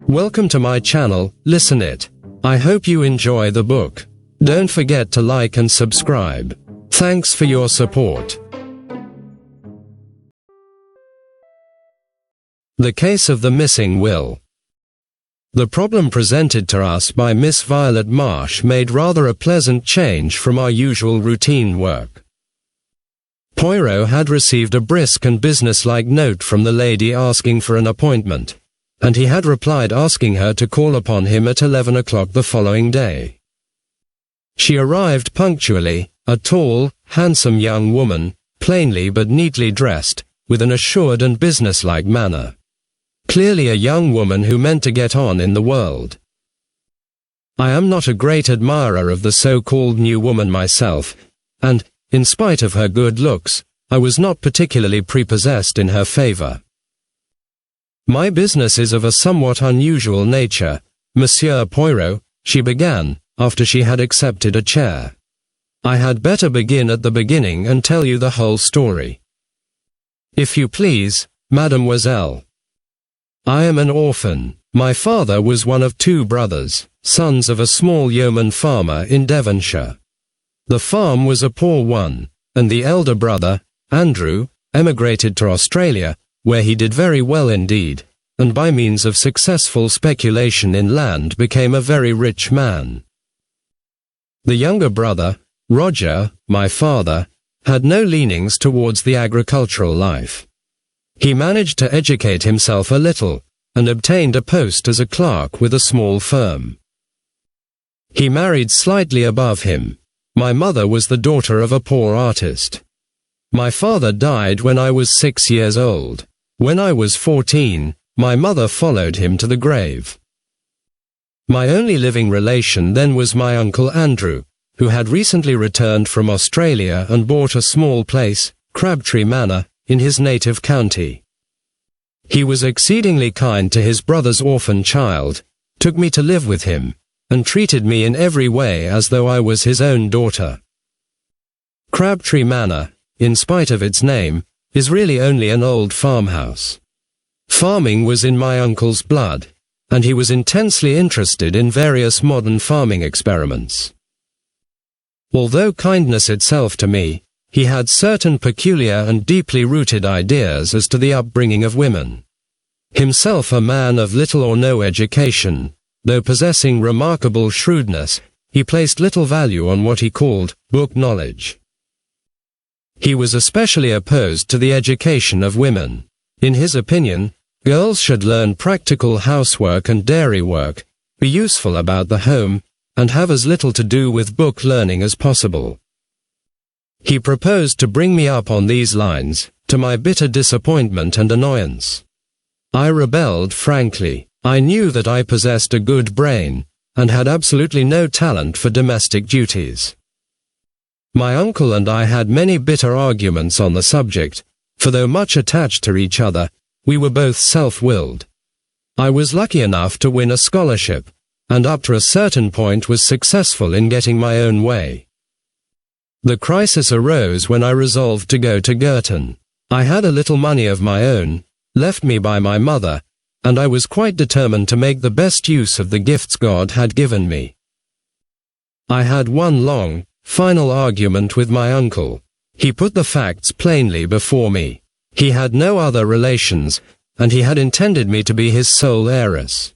Welcome to my channel, Listen It. I hope you enjoy the book. Don't forget to like and subscribe. Thanks for your support. The Case of the Missing Will. The problem presented to us by Miss Violet Marsh made rather a pleasant change from our usual routine work. Poirot had received a brisk and businesslike note from the lady asking for an appointment, and he had replied asking her to call upon him at 11 o'clock the following day. She arrived punctually, a tall, handsome young woman, plainly but neatly dressed, with an assured and businesslike manner. Clearly a young woman who meant to get on in the world. I am not a great admirer of the so-called new woman myself, and, in spite of her good looks, I was not particularly prepossessed in her favor. My business is of a somewhat unusual nature, Monsieur Poirot, she began, after she had accepted a chair. I had better begin at the beginning and tell you the whole story. If you please, Mademoiselle. I am an orphan. My father was one of two brothers, sons of a small yeoman farmer in Devonshire. The farm was a poor one, and the elder brother, Andrew, emigrated to Australia, where he did very well indeed, and by means of successful speculation in land became a very rich man. The younger brother, Roger, my father, had no leanings towards the agricultural life. He managed to educate himself a little, and obtained a post as a clerk with a small firm. He married slightly above him. My mother was the daughter of a poor artist. My father died when I was 6 years old. When I was 14, my mother followed him to the grave. My only living relation then was my uncle Andrew, who had recently returned from Australia and bought a small place, Crabtree Manor, in his native county. He was exceedingly kind to his brother's orphan child, took me to live with him, and treated me in every way as though I was his own daughter. Crabtree Manor, in spite of its name, is really only an old farmhouse. Farming was in my uncle's blood, and he was intensely interested in various modern farming experiments. Although kindness itself to me, he had certain peculiar and deeply rooted ideas as to the upbringing of women. Himself a man of little or no education, though possessing remarkable shrewdness, he placed little value on what he called book knowledge. He was especially opposed to the education of women. In his opinion, girls should learn practical housework and dairy work, be useful about the home, and have as little to do with book learning as possible. He proposed to bring me up on these lines, to my bitter disappointment and annoyance. I rebelled frankly. I knew that I possessed a good brain, and had absolutely no talent for domestic duties. My uncle and I had many bitter arguments on the subject, for though much attached to each other, we were both self-willed. I was lucky enough to win a scholarship, and up to a certain point was successful in getting my own way. The crisis arose when I resolved to go to Girton. I had a little money of my own, left me by my mother, and I was quite determined to make the best use of the gifts God had given me. I had one long, final argument with my uncle. He put the facts plainly before me. He had no other relations, and he had intended me to be his sole heiress.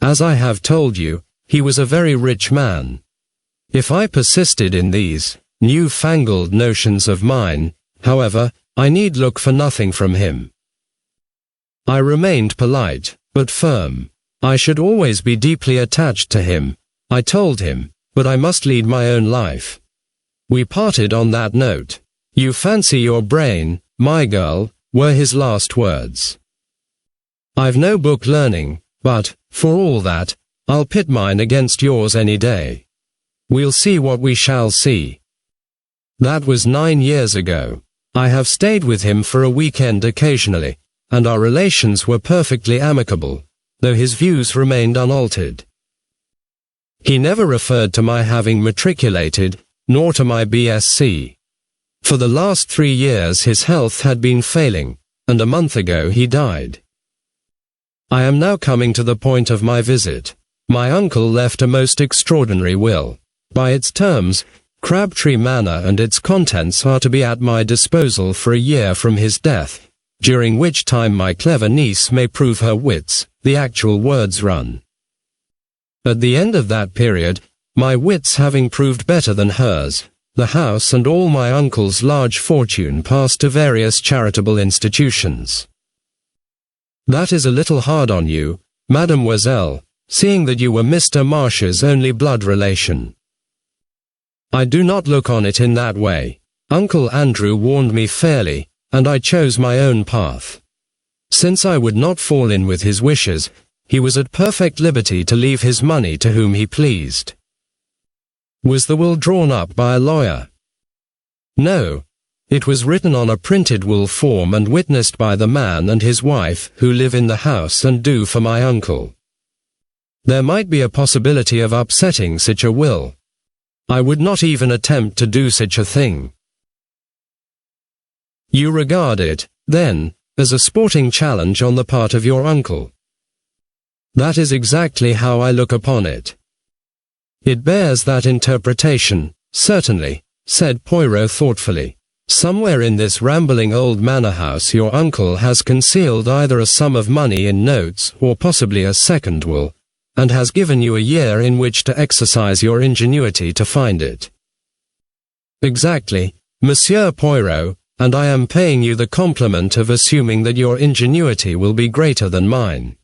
As I have told you, he was a very rich man. If I persisted in these new-fangled notions of mine, however, I need look for nothing from him. I remained polite, but firm. I should always be deeply attached to him, I told him, but I must lead my own life. We parted on that note. You fancy your brain, my girl, were his last words. I've no book learning, but, for all that, I'll pit mine against yours any day. We'll see what we shall see. That was 9 years ago. I have stayed with him for a weekend occasionally, and our relations were perfectly amicable, though his views remained unaltered. He never referred to my having matriculated, nor to my BSc. For the last 3 years his health had been failing, and a month ago he died. I am now coming to the point of my visit. My uncle left a most extraordinary will. By its terms, Crabtree Manor and its contents are to be at my disposal for a year from his death, during which time my clever niece may prove her wits, the actual words run. At the end of that period, my wits having proved better than hers, the house and all my uncle's large fortune passed to various charitable institutions. That is a little hard on you, mademoiselle, seeing that you were Mr. Marsh's only blood relation. I do not look on it in that way. Uncle Andrew warned me fairly, and I chose my own path. Since I would not fall in with his wishes, he was at perfect liberty to leave his money to whom he pleased. Was the will drawn up by a lawyer? No. It was written on a printed will form and witnessed by the man and his wife who live in the house and do for my uncle. There might be a possibility of upsetting such a will. I would not even attempt to do such a thing. You regard it, then, as a sporting challenge on the part of your uncle. That is exactly how I look upon it. It bears that interpretation, certainly, said Poirot thoughtfully. Somewhere in this rambling old manor house your uncle has concealed either a sum of money in notes or possibly a second will, and has given you a year in which to exercise your ingenuity to find it. Exactly, Monsieur Poirot, and I am paying you the compliment of assuming that your ingenuity will be greater than mine.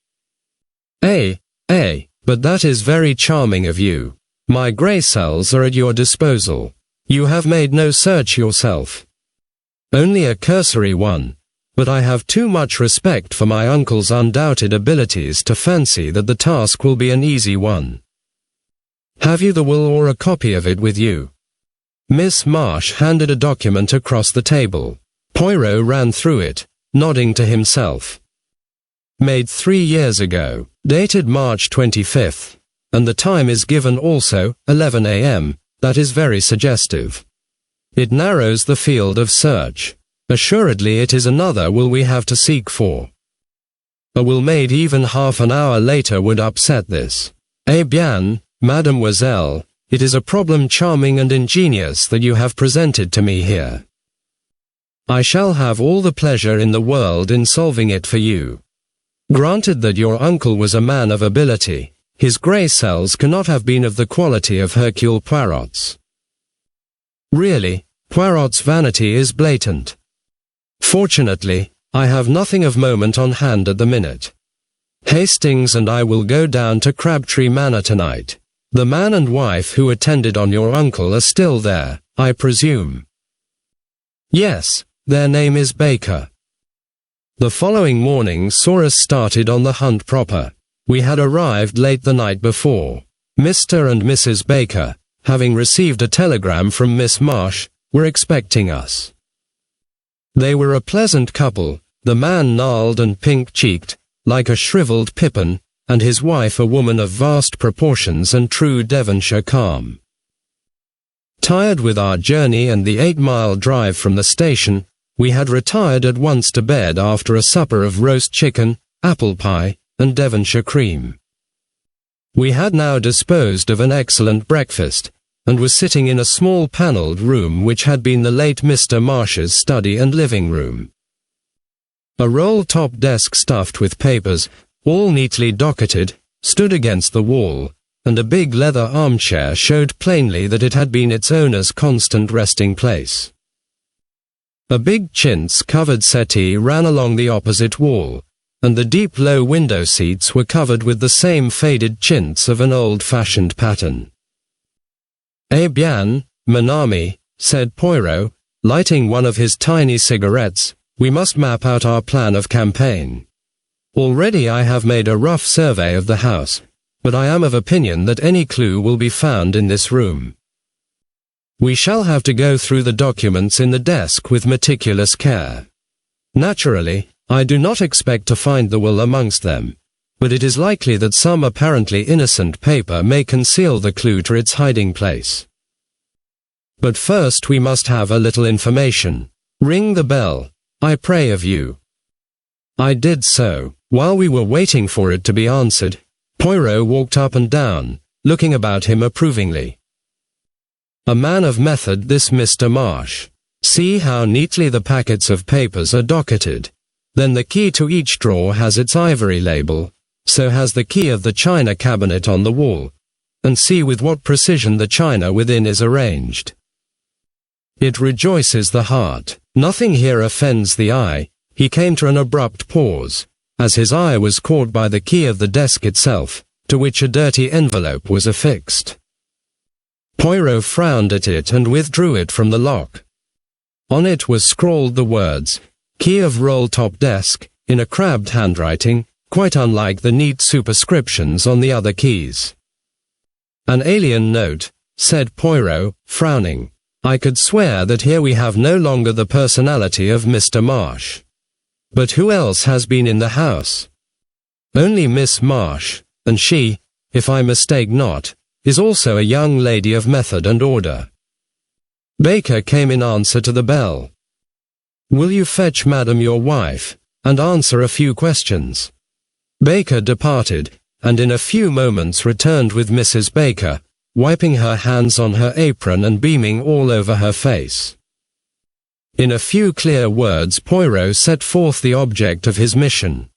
But that is very charming of you. My grey cells are at your disposal. You have made no search yourself. Only a cursory one, but I have too much respect for my uncle's undoubted abilities to fancy that the task will be an easy one. Have you the will or a copy of it with you? Miss Marsh handed a document across the table. Poirot ran through it, nodding to himself. Made 3 years ago, dated March 25th, and the time is given also, 11 a.m., that is very suggestive. It narrows the field of search. Assuredly it is another will we have to seek for. A will made even half an hour later would upset this. Eh bien, mademoiselle, it is a problem charming and ingenious that you have presented to me here. I shall have all the pleasure in the world in solving it for you. Granted that your uncle was a man of ability, his grey cells cannot have been of the quality of Hercule Poirot's. Really, Poirot's vanity is blatant. Fortunately, I have nothing of moment on hand at the minute. Hastings and I will go down to Crabtree Manor tonight. The man and wife who attended on your uncle are still there, I presume. Yes, their name is Baker. The following morning saw us started on the hunt proper. We had arrived late the night before. Mr. and Mrs. Baker, having received a telegram from Miss Marsh, were expecting us. They were a pleasant couple, the man gnarled and pink-cheeked, like a shriveled pippin, and his wife a woman of vast proportions and true Devonshire calm. Tired with our journey and the 8-mile drive from the station, we had retired at once to bed after a supper of roast chicken, apple pie, and Devonshire cream. We had now disposed of an excellent breakfast, and were sitting in a small panelled room which had been the late Mr. Marsh's study and living room. A roll-top desk stuffed with papers, all neatly docketed, stood against the wall, and a big leather armchair showed plainly that it had been its owner's constant resting place. A big chintz-covered settee ran along the opposite wall, and the deep low window seats were covered with the same faded chintz of an old-fashioned pattern. Eh bien, mon ami, said Poirot, lighting one of his tiny cigarettes, we must map out our plan of campaign. Already I have made a rough survey of the house, but I am of opinion that any clue will be found in this room. We shall have to go through the documents in the desk with meticulous care. Naturally, I do not expect to find the will amongst them, but it is likely that some apparently innocent paper may conceal the clue to its hiding place. But first we must have a little information. Ring the bell, I pray of you. I did so. While we were waiting for it to be answered, Poirot walked up and down, looking about him approvingly. A man of method, this Mr. Marsh. See how neatly the packets of papers are docketed. Then the key to each drawer has its ivory label, so has the key of the china cabinet on the wall, and see with what precision the china within is arranged. It rejoices the heart. Nothing here offends the eye. He came to an abrupt pause, as his eye was caught by the key of the desk itself, to which a dirty envelope was affixed. Poirot frowned at it and withdrew it from the lock. On it was scrawled the words, "Key of roll-top desk," in a crabbed handwriting, quite unlike the neat superscriptions on the other keys. "An alien note," said Poirot, frowning. "I could swear that here we have no longer the personality of Mr. Marsh. But who else has been in the house?" "Only Miss Marsh, and she, if I mistake not, is also a young lady of method and order." Baker came in answer to the bell. "Will you fetch Madam your wife, and answer a few questions?" Baker departed, and in a few moments returned with Mrs. Baker, wiping her hands on her apron and beaming all over her face. In a few clear words Poirot set forth the object of his mission.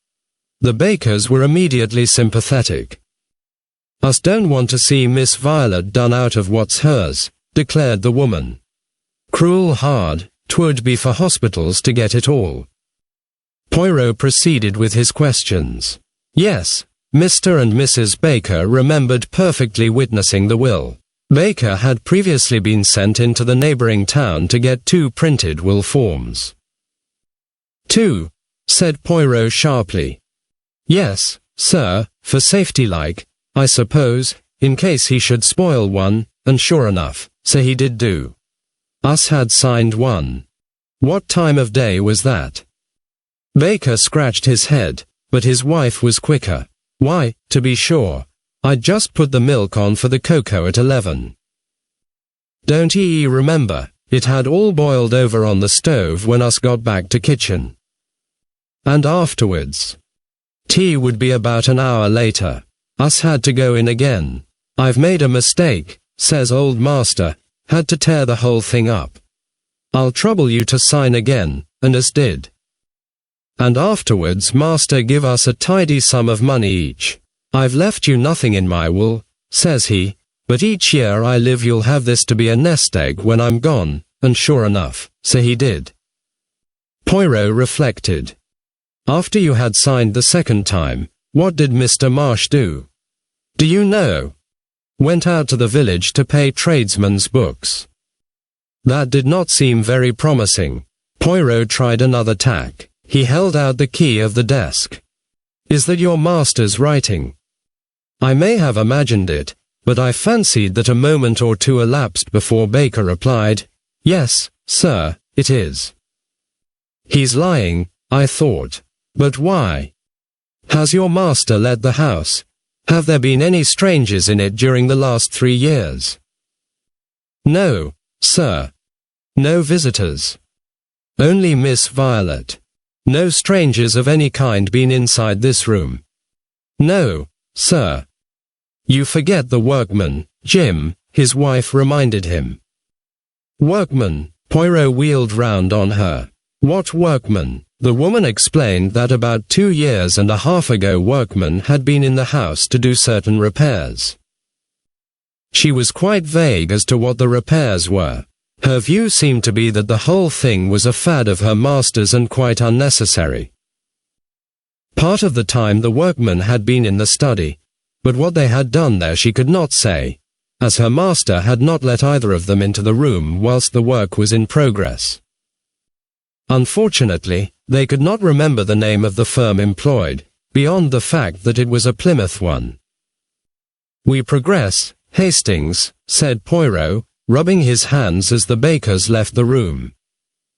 The Bakers were immediately sympathetic. "Us don't want to see Miss Violet done out of what's hers," declared the woman. "Cruel hard, 'twould be for hospitals to get it all." Poirot proceeded with his questions. Yes, Mr. and Mrs. Baker remembered perfectly witnessing the will. Baker had previously been sent into the neighboring town to get 2 printed will forms. "2," said Poirot sharply. "Yes, sir, for safety like, I suppose, in case he should spoil one, and sure enough, so he did do. Us had signed one." "What time of day was that?" Baker scratched his head, but his wife was quicker. "Why, to be sure, I'd just put the milk on for the cocoa at 11. Don't ye remember, it had all boiled over on the stove when us got back to kitchen. And afterwards. Tea would be about an hour later. Us had to go in again. I've made a mistake, says old master, had to tear the whole thing up. I'll trouble you to sign again, and us did. And afterwards master give us a tidy sum of money each. I've left you nothing in my will, says he, but each year I live you'll have this to be a nest egg when I'm gone, and sure enough, so he did. Poirot reflected. After you had signed the second time, what did Mr. Marsh do? Do you know? Went out to the village to pay tradesmen's books. That did not seem very promising. Poirot tried another tack. He held out the key of the desk. Is that your master's writing? I may have imagined it, but I fancied that a moment or two elapsed before Baker replied, Yes, sir, it is. He's lying, I thought. But why? Has your master let the house? Have there been any strangers in it during the last 3 years? No, sir. No visitors. Only Miss Violet. No strangers of any kind been inside this room. No, sir. You forget the workman, Jim, his wife reminded him. Workman, Poirot wheeled round on her. What workman? The woman explained that about 2 years and a half ago workmen had been in the house to do certain repairs. She was quite vague as to what the repairs were. Her view seemed to be that the whole thing was a fad of her master's and quite unnecessary. Part of the time the workmen had been in the study, but what they had done there she could not say, as her master had not let either of them into the room whilst the work was in progress. Unfortunately, they could not remember the name of the firm employed, beyond the fact that it was a Plymouth one. We progress, Hastings, said Poirot, rubbing his hands as the Bakers left the room.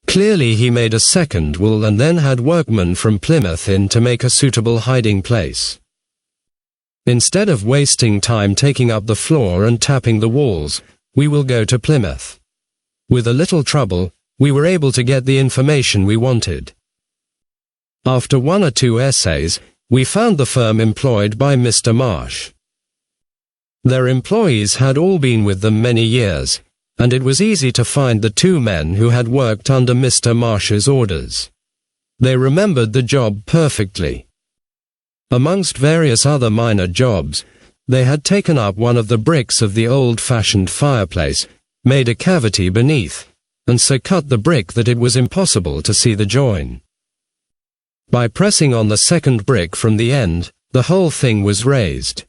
Clearly he made a second will and then had workmen from Plymouth in to make a suitable hiding place. Instead of wasting time taking up the floor and tapping the walls, we will go to Plymouth. With a little trouble, we were able to get the information we wanted. After 1 or 2 essays, we found the firm employed by Mr. Marsh. Their employees had all been with them many years, and it was easy to find the 2 men who had worked under Mr. Marsh's orders. They remembered the job perfectly. Amongst various other minor jobs, they had taken up one of the bricks of the old-fashioned fireplace, made a cavity beneath, and so cut the brick that it was impossible to see the join. By pressing on the second brick from the end, the whole thing was raised.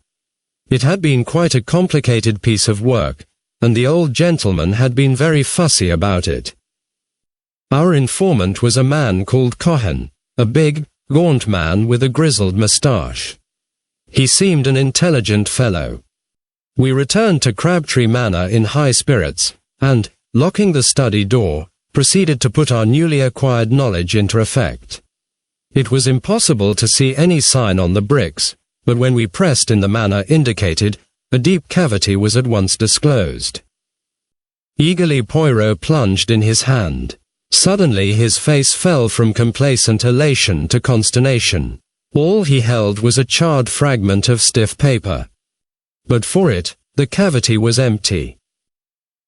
It had been quite a complicated piece of work, and the old gentleman had been very fussy about it. Our informant was a man called Cohen, a big, gaunt man with a grizzled moustache. He seemed an intelligent fellow. We returned to Crabtree Manor in high spirits, and, locking the study door, proceeded to put our newly acquired knowledge into effect. It was impossible to see any sign on the bricks, but when we pressed in the manner indicated, a deep cavity was at once disclosed. Eagerly Poirot plunged in his hand. Suddenly his face fell from complacent elation to consternation. All he held was a charred fragment of stiff paper. But for it, the cavity was empty.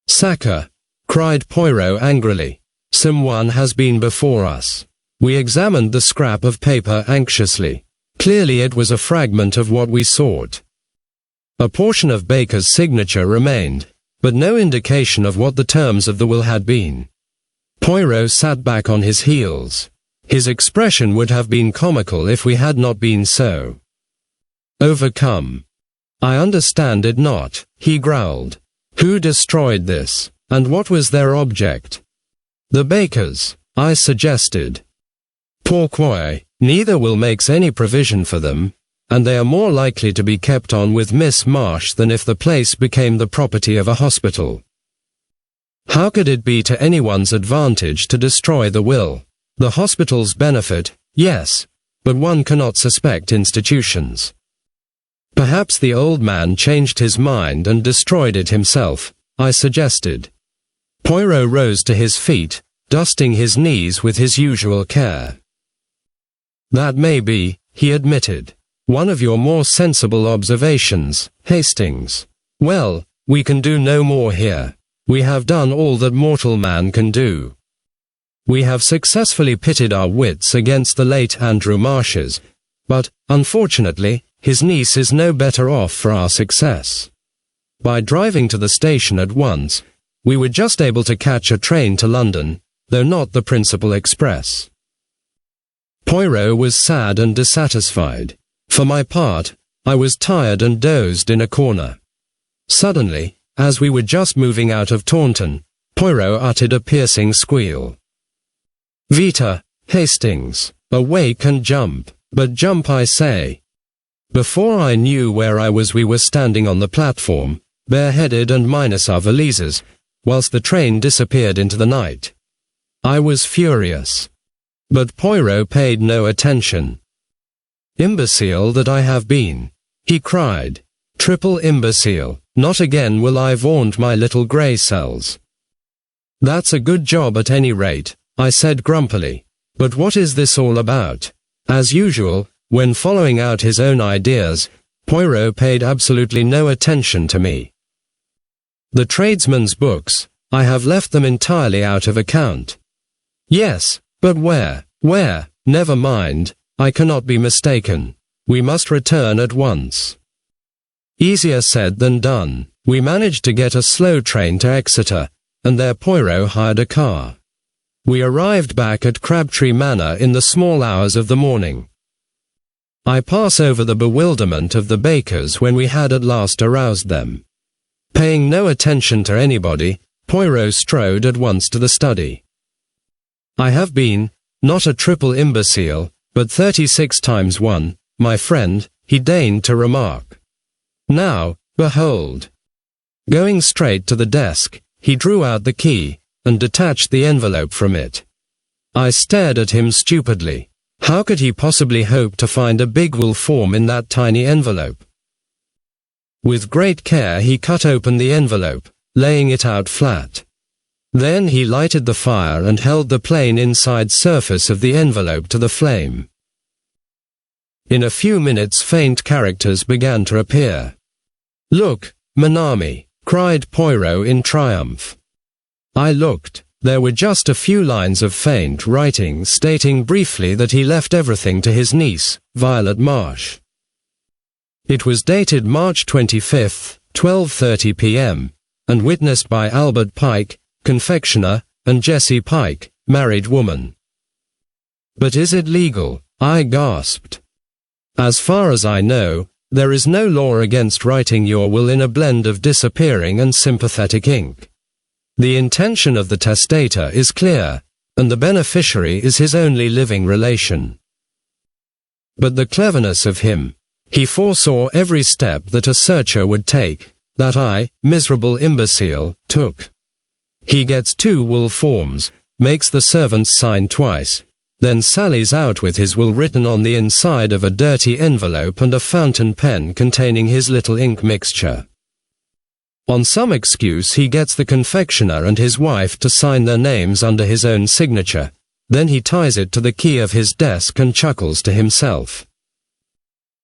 "Sacre!" cried Poirot angrily. "Someone has been before us." We examined the scrap of paper anxiously. Clearly it was a fragment of what we sought. A portion of Baker's signature remained, but no indication of what the terms of the will had been. Poirot sat back on his heels. His expression would have been comical if we had not been so overcome. "I understand it not," he growled. "Who destroyed this, and what was their object?" "The Bakers," I suggested. "Pourquoi? Neither will makes any provision for them, and they are more likely to be kept on with Miss Marsh than if the place became the property of a hospital. How could it be to anyone's advantage to destroy the will? The hospital's benefit, yes, but one cannot suspect institutions." "Perhaps the old man changed his mind and destroyed it himself," I suggested. Poirot rose to his feet, dusting his knees with his usual care. "That may be," he admitted. "One of your more sensible observations, Hastings. Well, we can do no more here. We have done all that mortal man can do. We have successfully pitted our wits against the late Andrew Marsh's, but, unfortunately, his niece is no better off for our success. By driving to the station at once, we were just able to catch a train to London, though not the principal express." Poirot was sad and dissatisfied. For my part, I was tired and dozed in a corner. Suddenly, as we were just moving out of Taunton, Poirot uttered a piercing squeal. "Vita, Hastings, awake and jump, but jump I say." Before I knew where I was, we were standing on the platform, bareheaded and minus our valises, whilst the train disappeared into the night. I was furious. But Poirot paid no attention. "Imbecile that I have been," he cried. "Triple imbecile, not again will I vaunt my little grey cells." "That's a good job at any rate," I said grumpily. "But what is this all about?" As usual, when following out his own ideas, Poirot paid absolutely no attention to me. "The tradesmen's books, I have left them entirely out of account." "Yes, but where? Where? Never mind, I cannot be mistaken. We must return at once." Easier said than done. We managed to get a slow train to Exeter, and there Poirot hired a car. We arrived back at Crabtree Manor in the small hours of the morning. I pass over the bewilderment of the Bakers when we had at last aroused them. Paying no attention to anybody, Poirot strode at once to the study. "I have been, not a triple imbecile, but 36 times 1, my friend," he deigned to remark. "Now, behold." Going straight to the desk, he drew out the key, and detached the envelope from it. I stared at him stupidly. How could he possibly hope to find a big will form in that tiny envelope? With great care he cut open the envelope, laying it out flat. Then he lighted the fire and held the plain inside surface of the envelope to the flame. In a few minutes faint characters began to appear. "Look, Manami!" cried Poirot in triumph. I looked. There were just a few lines of faint writing stating briefly that he left everything to his niece, Violet Marsh. It was dated March 25, 12:30 p.m., and witnessed by Albert Pike, confectioner, and Jessie Pike, married woman. "But is it legal?" I gasped. "As far as I know, there is no law against writing your will in a blend of disappearing and sympathetic ink. The intention of the testator is clear, and the beneficiary is his only living relation. But the cleverness of him, he foresaw every step that a searcher would take, that I, miserable imbecile, took. He gets 2 will forms, makes the servants sign twice, then sallies out with his will written on the inside of a dirty envelope and a fountain pen containing his little ink mixture. On some excuse he gets the confectioner and his wife to sign their names under his own signature, then he ties it to the key of his desk and chuckles to himself.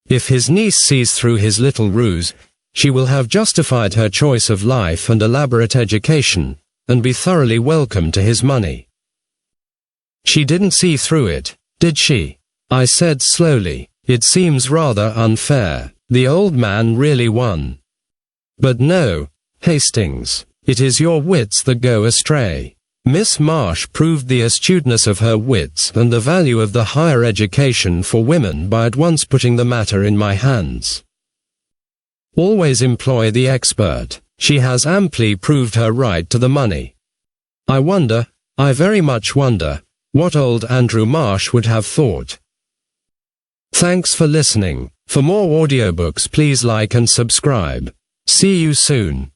If his niece sees through his little ruse, she will have justified her choice of life and elaborate education, and be thoroughly welcome to his money. She didn't see through it, did she? I said slowly. It seems rather unfair. The old man really won. But no, Hastings, it is your wits that go astray. Miss Marsh proved the astuteness of her wits and the value of the higher education for women by at once putting the matter in my hands. Always employ the expert. She has amply proved her right to the money. I very much wonder, what old Andrew Marsh would have thought. Thanks for listening. For more audiobooks please like and subscribe. See you soon.